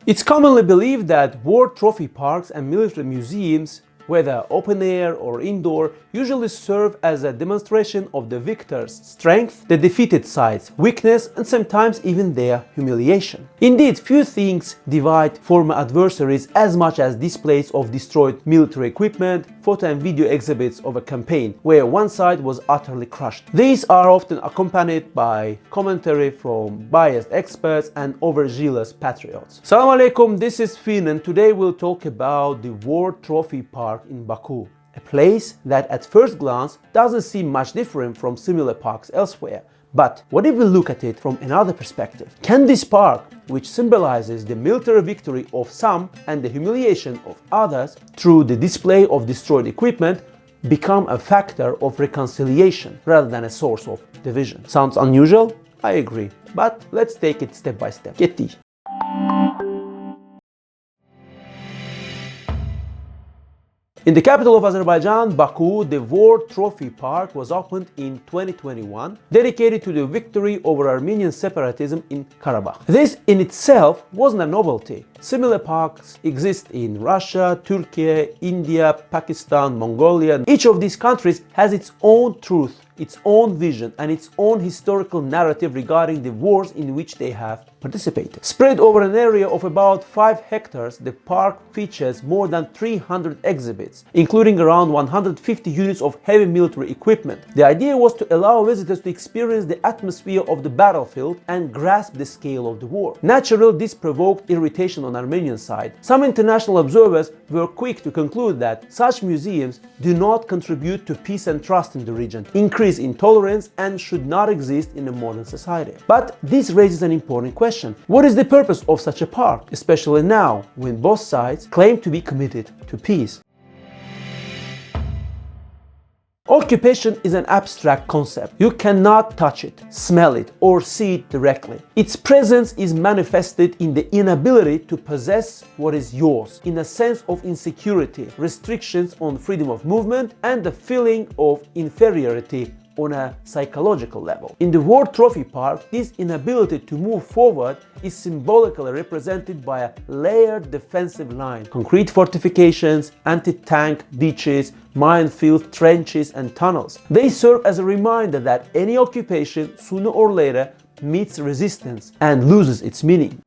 It's commonly believed that war trophy parks and military museums, whether open air or indoor, usually serve as a demonstration of the victor's strength, the defeated side's weakness, and sometimes even their humiliation. Indeed, few things divide former adversaries as much as displays of destroyed military equipment, photo and video exhibits of a campaign where one side was utterly crushed. These are often accompanied by commentary from biased experts and overzealous patriots. Assalamu alaikum, this is Finn, and today we'll talk about the War Trophy Park in Baku, a place that at first glance doesn't seem much different from similar parks elsewhere. But what if we look at it from another perspective? Can this park, which symbolizes the military victory of some and the humiliation of others through the display of destroyed equipment, become a factor of reconciliation rather than a source of division? Sounds unusual? I agree. But let's take it step by step. Getty. In the capital of Azerbaijan, Baku, the War Trophy Park was opened in 2021, dedicated to the victory over Armenian separatism in Karabakh. This in itself wasn't a novelty. Similar parks exist in Russia, Turkey, India, Pakistan, Mongolia. Each of these countries has its own truth, its own vision, and its own historical narrative regarding the wars in which they have participated. Spread over an area of about 5 hectares, the park features more than 300 exhibits, including around 150 units of heavy military equipment. The idea was to allow visitors to experience the atmosphere of the battlefield and grasp the scale of the war. Naturally, this provoked irritation on the Armenian side. Some international observers were quick to conclude that such museums do not contribute to peace and trust in the region, increase intolerance, and should not exist in a modern society. But this raises an important question. What is the purpose of such a park, especially now when both sides claim to be committed to peace? Occupation is an abstract concept. You cannot touch it, smell it, or see it directly. Its presence is manifested in the inability to possess what is yours, in a sense of insecurity, restrictions on freedom of movement, and the feeling of inferiority on a psychological level. In the War Trophy Park, this inability to move forward is symbolically represented by a layered defensive line, concrete fortifications, anti-tank ditches, minefield trenches, and tunnels. They serve as a reminder that any occupation sooner or later meets resistance and loses its meaning.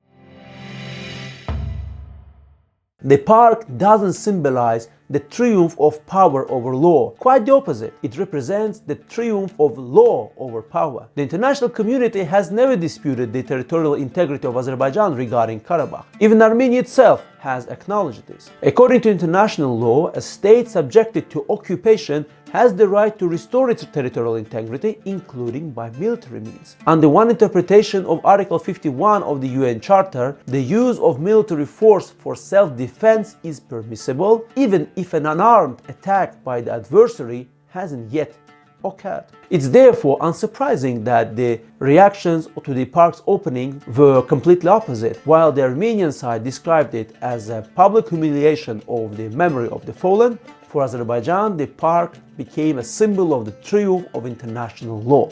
The park doesn't symbolize the triumph of power over law. Quite the opposite. It represents the triumph of law over power. The international community has never disputed the territorial integrity of Azerbaijan regarding Karabakh. Even Armenia itself has acknowledged this. According to international law, a state subjected to occupation has the right to restore its territorial integrity, including by military means. Under one interpretation of Article 51 of the UN Charter, the use of military force for self-defense is permissible, even if an unarmed attack by the adversary hasn't yet occurred. It's therefore unsurprising that the reactions to the park's opening were completely opposite. While the Armenian side described it as a public humiliation of the memory of the fallen, for Azerbaijan, the park became a symbol of the triumph of international law.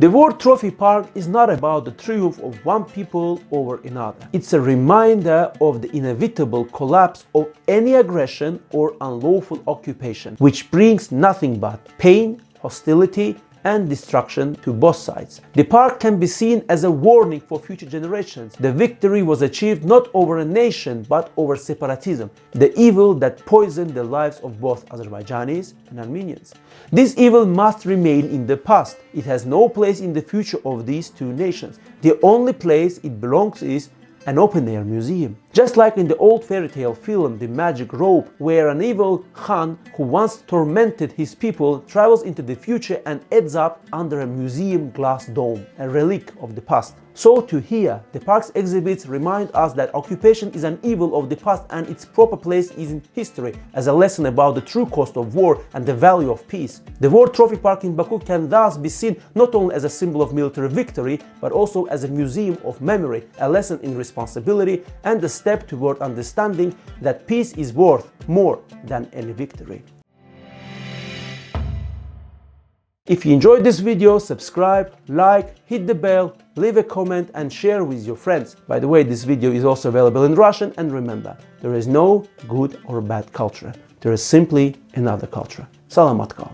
The War Trophy Park is not about the triumph of one people over another. It's a reminder of the inevitable collapse of any aggression or unlawful occupation, which brings nothing but pain, hostility, and destruction to both sides. The park can be seen as a warning for future generations. The victory was achieved not over a nation but over separatism, the evil that poisoned the lives of both Azerbaijanis and Armenians. This evil must remain in the past. It has no place in the future of these two nations. The only place it belongs is an open-air museum. Just like in the old fairy tale film The Magic Robe, where an evil Khan who once tormented his people travels into the future and ends up under a museum glass dome, a relic of the past. So too here, the park's exhibits remind us that occupation is an evil of the past and its proper place is in history, as a lesson about the true cost of war and the value of peace. The War Trophy Park in Baku can thus be seen not only as a symbol of military victory, but also as a museum of memory, a lesson in responsibility, and a step toward understanding that peace is worth more than any victory. If you enjoyed this video, subscribe, like, hit the bell, leave a comment and share with your friends. By the way, this video is also available in Russian, and remember, there is no good or bad culture. There is simply another culture. Salamat kal.